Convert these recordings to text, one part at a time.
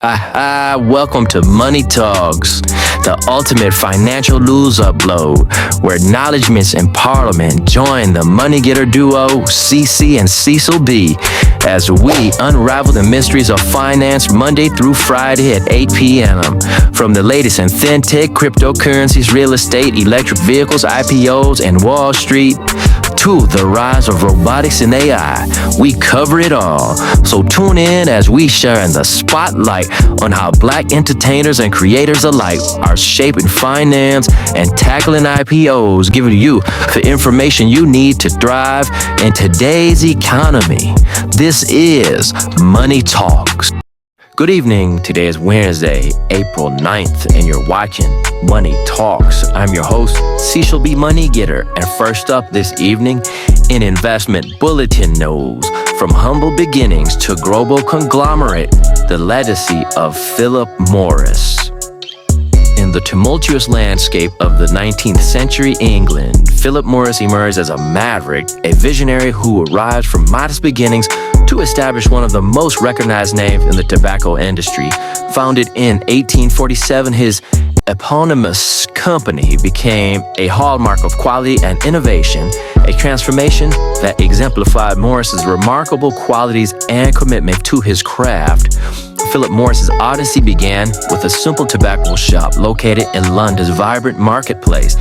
Welcome to Money Talks, the ultimate financial news upload, where knowledge meets in Parliament. Join the Money Getter duo, CC and Cecil B, as we unravel the mysteries of finance Monday through Friday at 8 p.m. From the latest in fintech, cryptocurrencies, real estate, electric vehicles, IPOs, and Wall Street, to the rise of robotics and AI, we cover it all. So tune in as we shine the spotlight on how Black entertainers and creators alike are shaping finance and tackling IPOs, giving you the information you need to thrive in today's economy. This is Money Talks. Good evening. Today is Wednesday, April 9th, and you're watching Money Talks. I'm your host, Cecil B. Money Getter. And first up this evening, in Investment Bulletin News, from humble beginnings to global conglomerate, the legacy of Philip Morris. In the tumultuous landscape of the 19th century England, Philip Morris emerged as a maverick, a visionary who arrived from modest beginnings to establish one of the most recognized names in the tobacco industry. Founded in 1847, his eponymous company became a hallmark of quality and innovation, a transformation that exemplified Morris's remarkable qualities and commitment to his craft. Philip Morris's odyssey began with a simple tobacco shop located in London's vibrant marketplace.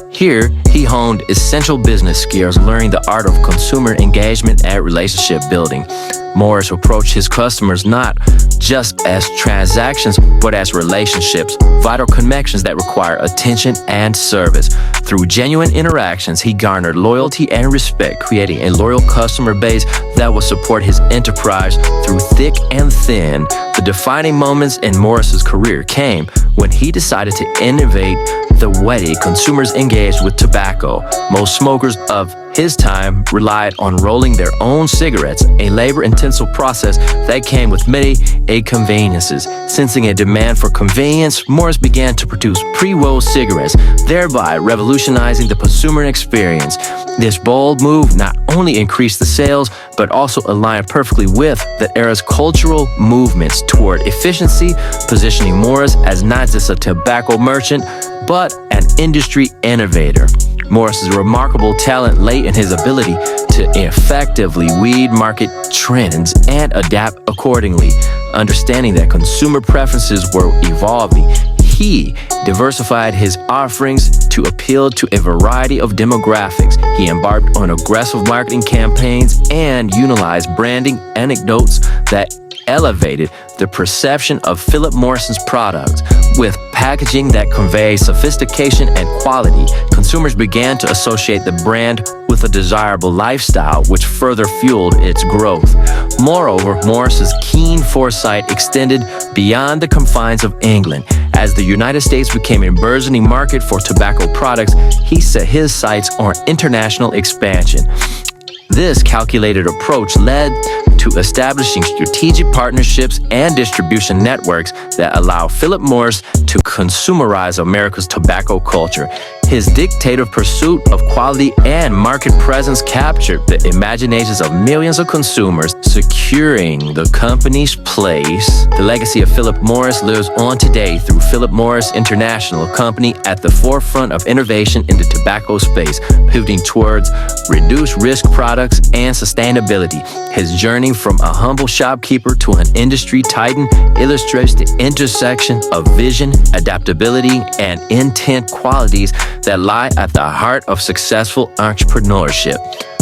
Here, he honed essential business skills, learning the art of consumer engagement and relationship building. Morris approached his customers not just as transactions, but as relationships, vital connections that require attention and service. Through genuine interactions, he garnered loyalty and respect, creating a loyal customer base that would support his enterprise through thick and thin. The defining moments in Morris's career came when he decided to innovate the way consumers engaged with tobacco. Most smokers of his time relied on rolling their own cigarettes, a labor-intensive process that came with many inconveniences. Sensing a demand for convenience, Morris began to produce pre-rolled cigarettes, thereby revolutionizing the consumer experience. This bold move not only increased the sales, but also aligned perfectly with the era's cultural movements toward efficiency, positioning Morris as not just a tobacco merchant, but an industry innovator. Morris's remarkable talent lay in his ability to effectively read market trends and adapt accordingly. Understanding that consumer preferences were evolving, he diversified his offerings to appeal to a variety of demographics. He embarked on aggressive marketing campaigns and utilized branding anecdotes that elevated the perception of Philip Morris's products. With packaging that conveys sophistication and quality, consumers began to associate the brand with a desirable lifestyle, which further fueled its growth. Moreover, Morris's keen foresight extended beyond the confines of England. As the United States became a burgeoning market for tobacco products, he set his sights on international expansion. This calculated approach led to establishing strategic partnerships and distribution networks that allow Philip Morris to consumerize America's tobacco culture. His dictative pursuit of quality and market presence captured the imaginations of millions of consumers, securing the company's place. The legacy of Philip Morris lives on today through Philip Morris International, a company at the forefront of innovation in the tobacco space, pivoting towards reduced risk products and sustainability. His journey from a humble shopkeeper to an industry titan illustrates the intersection of vision, adaptability, and intent qualities that lie at the heart of successful entrepreneurship.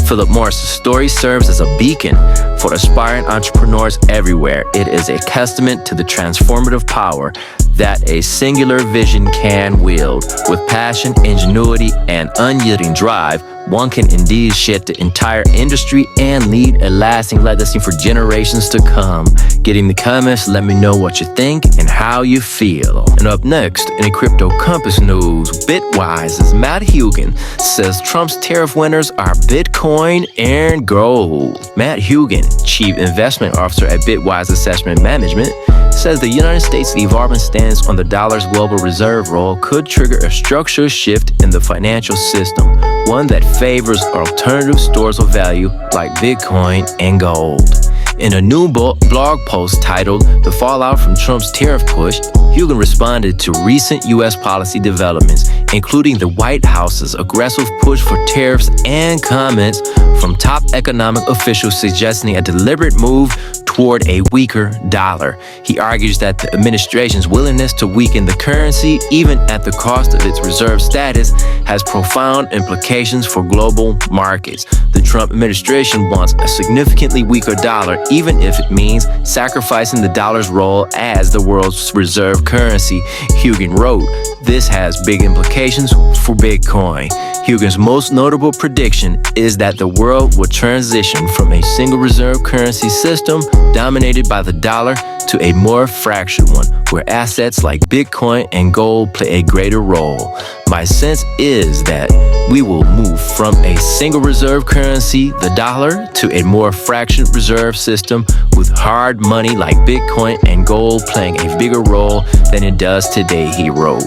Philip Morris's story serves as a beacon for aspiring entrepreneurs everywhere. It is a testament to the transformative power that a singular vision can wield. With passion, ingenuity, and unyielding drive, one can indeed shape the entire industry and lead a lasting legacy for generations to come. Get in the comments, let me know what you think and how you feel. And up next, in Crypto Compass news, Bitwise's Matt Hugin says Trump's tariff winners are Bitcoin and gold. Matt Hugin, Chief Investment Officer at Bitwise Assessment Management, says the United States' evolving stance on the dollar's global reserve role could trigger a structural shift in the financial system, one that favors alternative stores of value like Bitcoin and gold. In a new blog post titled The Fallout from Trump's Tariff Push, Hugin responded to recent U.S. policy developments, including the White House's aggressive push for tariffs and comments from top economic officials suggesting a deliberate move toward a weaker dollar. He argues that the administration's willingness to weaken the currency, even at the cost of its reserve status, has profound implications for global markets. The Trump administration wants a significantly weaker dollar, even if it means sacrificing the dollar's role as the world's reserve currency, Hugin wrote. This has big implications for Bitcoin. Hugin's most notable prediction is that the world will transition from a single reserve currency system dominated by the dollar to a more fractured one, where assets like Bitcoin and gold play a greater role. My sense is that we will move from a single reserve currency, the dollar, to a more fractured reserve system with hard money like Bitcoin and gold playing a bigger role than it does today, he wrote.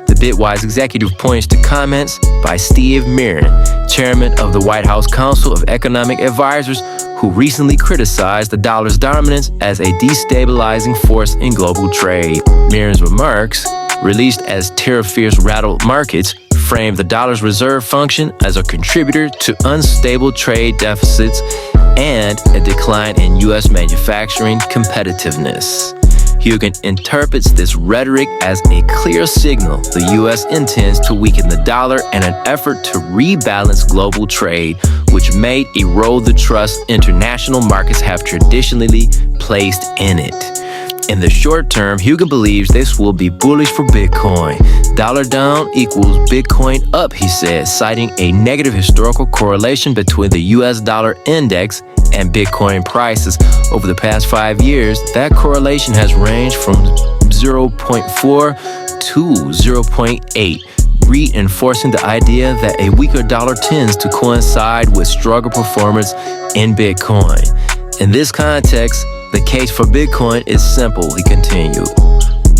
The Bitwise executive points to comments by Steve Mirren, chairman of the White House Council of Economic Advisors, who recently criticized the dollar's dominance as a destabilizing force in global trade. Mirren's remarks, released as tariff fears rattled markets, framed the dollar's reserve function as a contributor to unstable trade deficits and a decline in U.S. manufacturing competitiveness. Hugin interprets this rhetoric as a clear signal the U.S. intends to weaken the dollar in an effort to rebalance global trade, which may erode the trust international markets have traditionally placed in it. In the short term, Hugin believes this will be bullish for Bitcoin. Dollar down equals Bitcoin up, he said, citing a negative historical correlation between the U.S. dollar index and Bitcoin prices. Over the past 5 years, that correlation has ranged from 0.4 to 0.8, reinforcing the idea that a weaker dollar tends to coincide with stronger performance in Bitcoin. In this context, the case for Bitcoin is simple, he continued.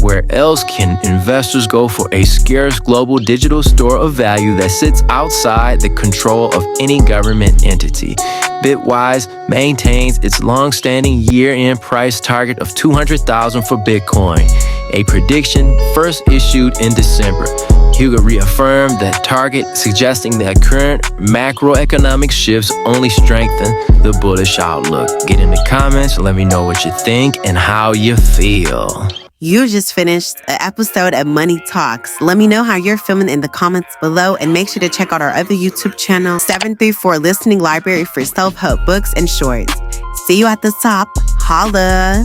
Where else can investors go for a scarce global digital store of value that sits outside the control of any government entity? Bitwise maintains its long-standing year-end price target of $200,000 for Bitcoin, a prediction first issued in December. Hugin reaffirmed that target, suggesting that current macroeconomic shifts only strengthen the bullish outlook. Get in the comments and let me know what you think and how you feel. You just finished an episode of Money Talks. Let me know how you're feeling in the comments below, and make sure to check out our other YouTube channel, 734 Listening Library for self-help books and shorts. See you at the top. Holla!